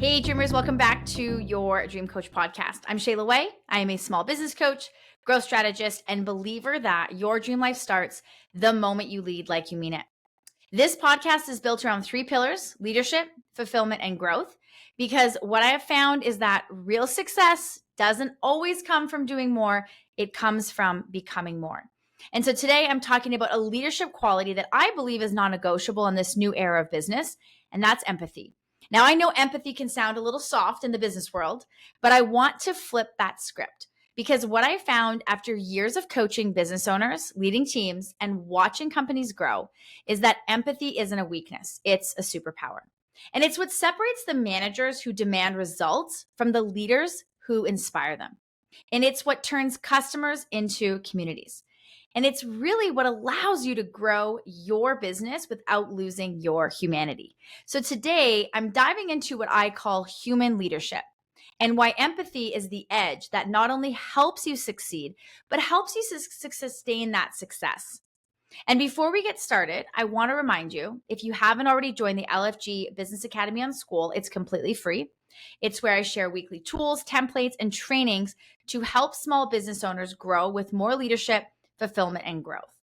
Hey, dreamers, welcome back to your Dream Coach podcast. I'm Shayla Wey. I am a small business coach, growth strategist, and believer that your dream life starts the moment you lead like you mean it. This podcast is built around three pillars: leadership, fulfillment, and growth. Because what I have found is that real success doesn't always come from doing more, it comes from becoming more. And so today I'm talking about a leadership quality that I believe is non negotiable in this new era of business, and that's empathy. Now, I know empathy can sound a little soft in the business world, but I want to flip that script. Because what I found after years of coaching business owners, leading teams, and watching companies grow is that empathy isn't a weakness, it's a superpower. And it's what separates the managers who demand results from the leaders who inspire them. And it's what turns customers into communities. And it's really what allows you to grow your business without losing your humanity. So today, I'm diving into what I call human leadership and why empathy is the edge that not only helps you succeed, but helps you sustain that success. And before we get started, I want to remind you, if you haven't already joined the LFG Business Academy on School, it's completely free. It's where I share weekly tools, templates, and trainings to help small business owners grow with more leadership, fulfillment, and growth.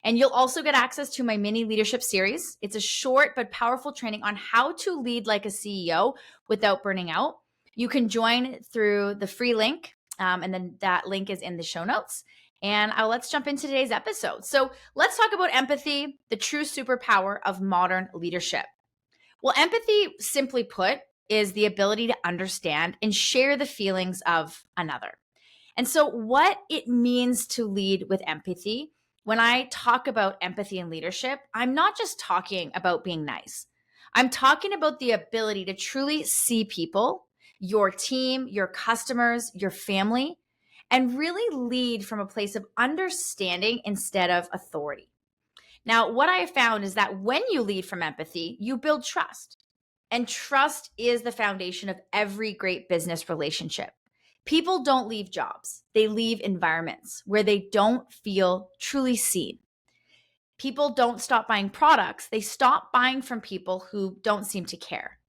And you'll also get access to my mini leadership series. It's a short but powerful training on how to lead like a CEO without burning out. You can join through the free link, and then that link is in the show notes. And let's jump into today's episode. So let's talk about empathy, the true superpower of modern leadership. Well, empathy, simply put, is the ability to understand and share the feelings of another. And so what it means to lead with empathy, when I talk about empathy and leadership, I'm not just talking about being nice. I'm talking about the ability to truly see people, your team, your customers, your family, and really lead from a place of understanding instead of authority. Now, what I have found is that when you lead from empathy, you build trust. And trust is the foundation of every great business relationship. People don't leave jobs, they leave environments where they don't feel truly seen. People don't stop buying products, they stop buying from people who don't seem to care.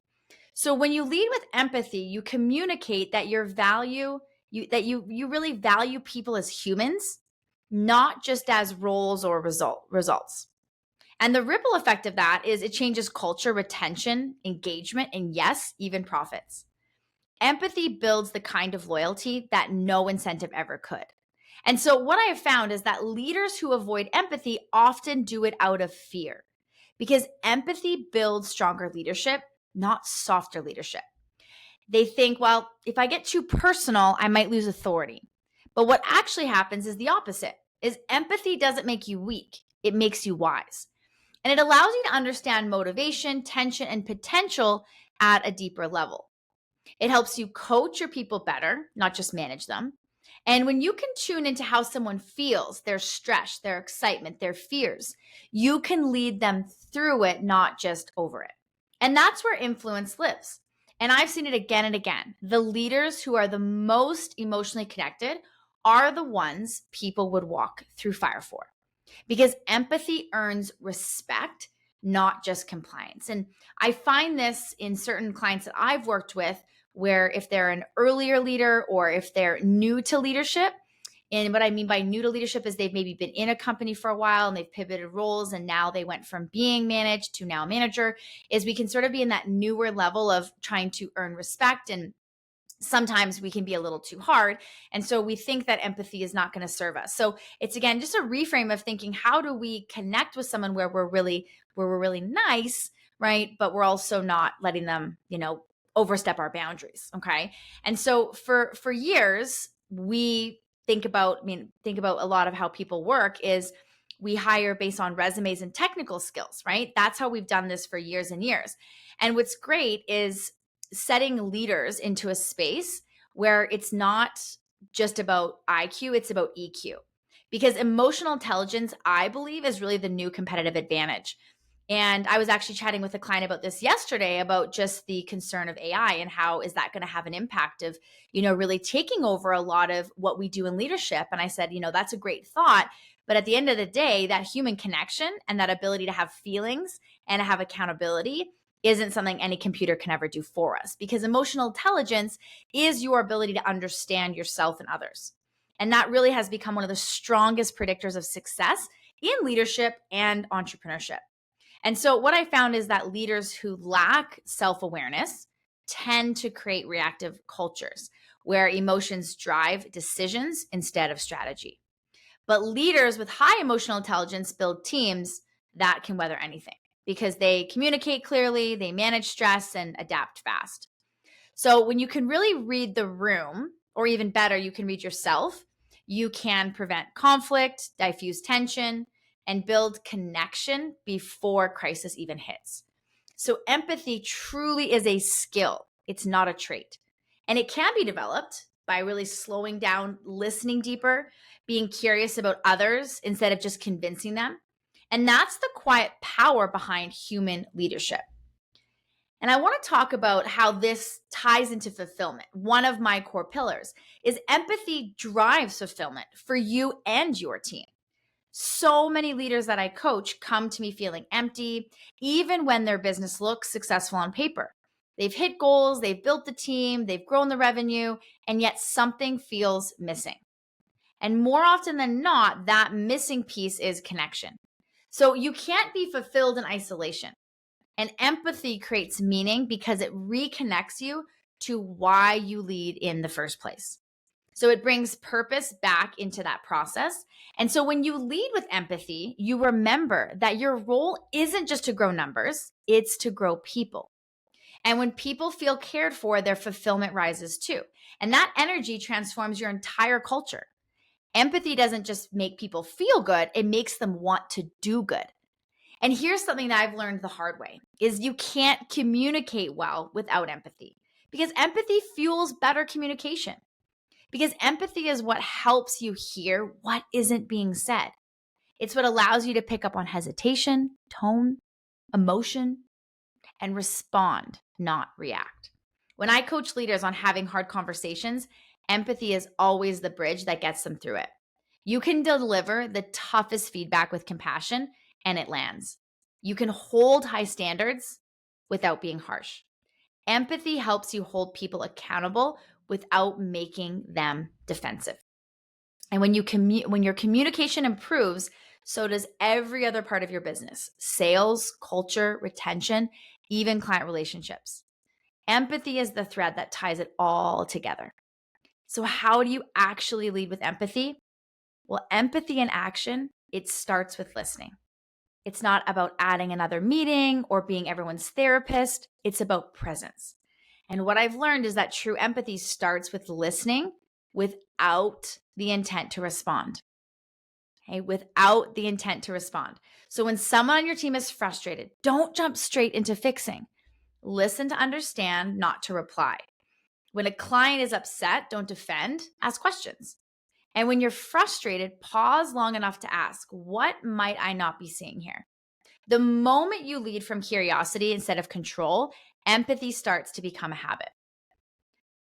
So when you lead with empathy, you communicate that you really value people as humans, not just as roles or results. And the ripple effect of that is it changes culture, retention, engagement, and yes, even profits. Empathy builds the kind of loyalty that no incentive ever could. And so what I have found is that leaders who avoid empathy often do it out of fear, because empathy builds stronger leadership, not softer leadership. They think, well, if I get too personal, I might lose authority. But what actually happens is the opposite, is empathy doesn't make you weak, it makes you wise. And it allows you to understand motivation, tension, and potential at a deeper level. It helps you coach your people better, not just manage them. And when you can tune into how someone feels, their stress, their excitement, their fears, you can lead them through it, not just over it. And that's where influence lives. And I've seen it again and again. The leaders who are the most emotionally connected are the ones people would walk through fire for, because empathy earns respect, not just compliance. And I find this in certain clients that I've worked with, where if they're an earlier leader or if they're new to leadership, and what I mean by new to leadership is they've maybe been in a company for a while and they've pivoted roles and now they went from being managed to now manager, is we can sort of be in that newer level of trying to earn respect, and sometimes we can be a little too hard. And so we think that empathy is not going to serve us. So it's, again, just a reframe of thinking, how do we connect with someone where we're really nice, right? But we're also not letting them, overstep our boundaries. Okay. And so for years, we think about a lot of how people work is we hire based on resumes and technical skills, right? That's how we've done this for years and years. And what's great is setting leaders into a space where it's not just about IQ, it's about EQ. Because emotional intelligence, I believe, is really the new competitive advantage. And I was actually chatting with a client about this yesterday, about just the concern of AI and how is that going to have an impact of, really taking over a lot of what we do in leadership. And I said, that's a great thought. But at the end of the day, that human connection and that ability to have feelings and to have accountability isn't something any computer can ever do for us, because emotional intelligence is your ability to understand yourself and others. And that really has become one of the strongest predictors of success in leadership and entrepreneurship. And so what I found is that leaders who lack self-awareness tend to create reactive cultures where emotions drive decisions instead of strategy. But leaders with high emotional intelligence build teams that can weather anything because they communicate clearly, they manage stress, and adapt fast. So when you can really read the room, or even better, you can read yourself, you can prevent conflict, diffuse tension, and build connection before crisis even hits. So empathy truly is a skill. It's not a trait. And it can be developed by really slowing down, listening deeper, being curious about others instead of just convincing them. And that's the quiet power behind human leadership. And I want to talk about how this ties into fulfillment. One of my core pillars is empathy drives fulfillment for you and your team. So many leaders that I coach come to me feeling empty, even when their business looks successful on paper. They've hit goals, they've built the team, they've grown the revenue, and yet something feels missing. And more often than not, that missing piece is connection. So you can't be fulfilled in isolation. And empathy creates meaning because it reconnects you to why you lead in the first place. So it brings purpose back into that process. And so when you lead with empathy, you remember that your role isn't just to grow numbers, it's to grow people. And when people feel cared for, their fulfillment rises too. And that energy transforms your entire culture. Empathy doesn't just make people feel good, it makes them want to do good. And here's something that I've learned the hard way is you can't communicate well without empathy, because empathy fuels better communication. Because empathy is what helps you hear what isn't being said. It's what allows you to pick up on hesitation, tone, emotion, and respond, not react. When I coach leaders on having hard conversations, empathy is always the bridge that gets them through it. You can deliver the toughest feedback with compassion and it lands. You can hold high standards without being harsh. Empathy helps you hold people accountable without making them defensive. And when your communication improves, so does every other part of your business: sales, culture, retention, even client relationships. Empathy is the thread that ties it all together. So how do you actually lead with empathy? Well, empathy in action, it starts with listening. It's not about adding another meeting or being everyone's therapist. It's about presence. And what I've learned is that true empathy starts with listening without the intent to respond. Okay, without the intent to respond. So when someone on your team is frustrated, don't jump straight into fixing. Listen to understand, not to reply. When a client is upset, don't defend, ask questions. And when you're frustrated, pause long enough to ask, what might I not be seeing here? The moment you lead from curiosity instead of control, empathy starts to become a habit.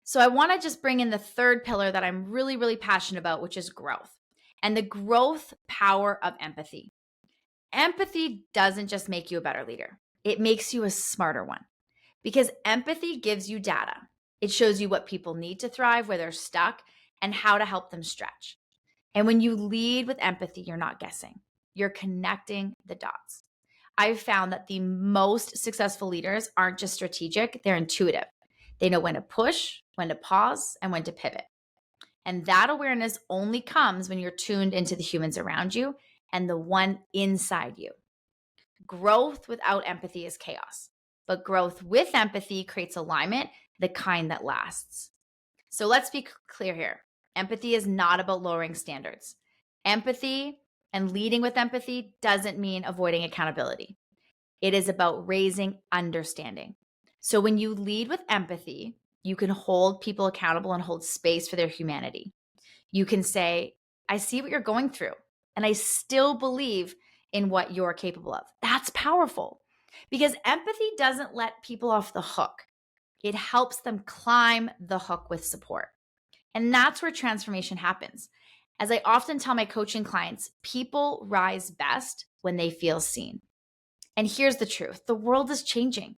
So I want to just bring in the third pillar that I'm really, really passionate about, which is growth and the growth power of empathy. Empathy doesn't just make you a better leader. It makes you a smarter one, because empathy gives you data. It shows you what people need to thrive, where they're stuck, and how to help them stretch. And when you lead with empathy, you're not guessing. You're connecting the dots. I've found that the most successful leaders aren't just strategic, they're intuitive. They know when to push, when to pause, and when to pivot. And that awareness only comes when you're tuned into the humans around you and the one inside you. Growth without empathy is chaos, but growth with empathy creates alignment, the kind that lasts. So let's be clear here. Empathy is not about lowering standards. Empathy and leading with empathy doesn't mean avoiding accountability. It is about raising understanding. So when you lead with empathy, you can hold people accountable and hold space for their humanity. You can say, I see what you're going through, and I still believe in what you're capable of. That's powerful, because empathy doesn't let people off the hook. It helps them climb the hook with support. And that's where transformation happens. As I often tell my coaching clients, people rise best when they feel seen. And here's the truth: the world is changing.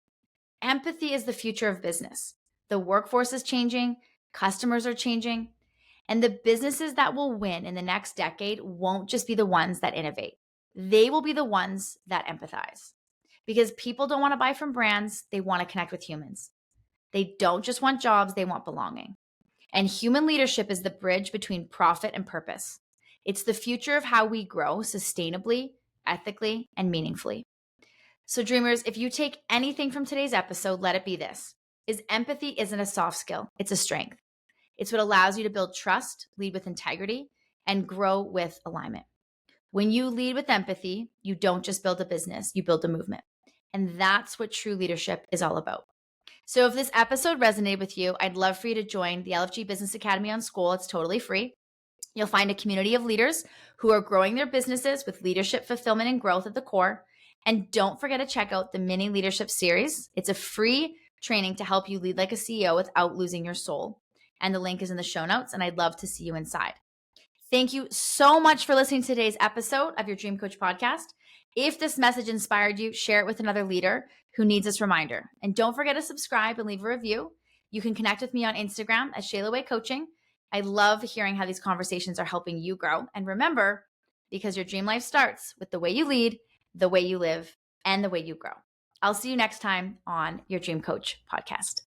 Empathy is the future of business. The workforce is changing, customers are changing, and the businesses that will win in the next decade won't just be the ones that innovate. They will be the ones that empathize. Because people don't want to buy from brands, they want to connect with humans. They don't just want jobs, they want belonging. And human leadership is the bridge between profit and purpose. It's the future of how we grow sustainably, ethically, and meaningfully. So, dreamers, if you take anything from today's episode, let it be this: is empathy isn't a soft skill, it's a strength. It's what allows you to build trust, lead with integrity, and grow with alignment. When you lead with empathy, you don't just build a business, you build a movement. And that's what true leadership is all about. So if this episode resonated with you, I'd love for you to join the LFG Business Academy on School. It's totally free. You'll find a community of leaders who are growing their businesses with leadership, fulfillment, and growth at the core. And don't forget to check out the mini leadership series. It's a free training to help you lead like a CEO without losing your soul. And the link is in the show notes, and I'd love to see you inside. Thank you so much for listening to today's episode of your Dream Coach podcast. If this message inspired you, share it with another leader who needs this reminder. And don't forget to subscribe and leave a review. You can connect with me on Instagram at Shayla Wey Coaching. I love hearing how these conversations are helping you grow. And remember, because your dream life starts with the way you lead, the way you live, and the way you grow. I'll see you next time on your Dream Coach podcast.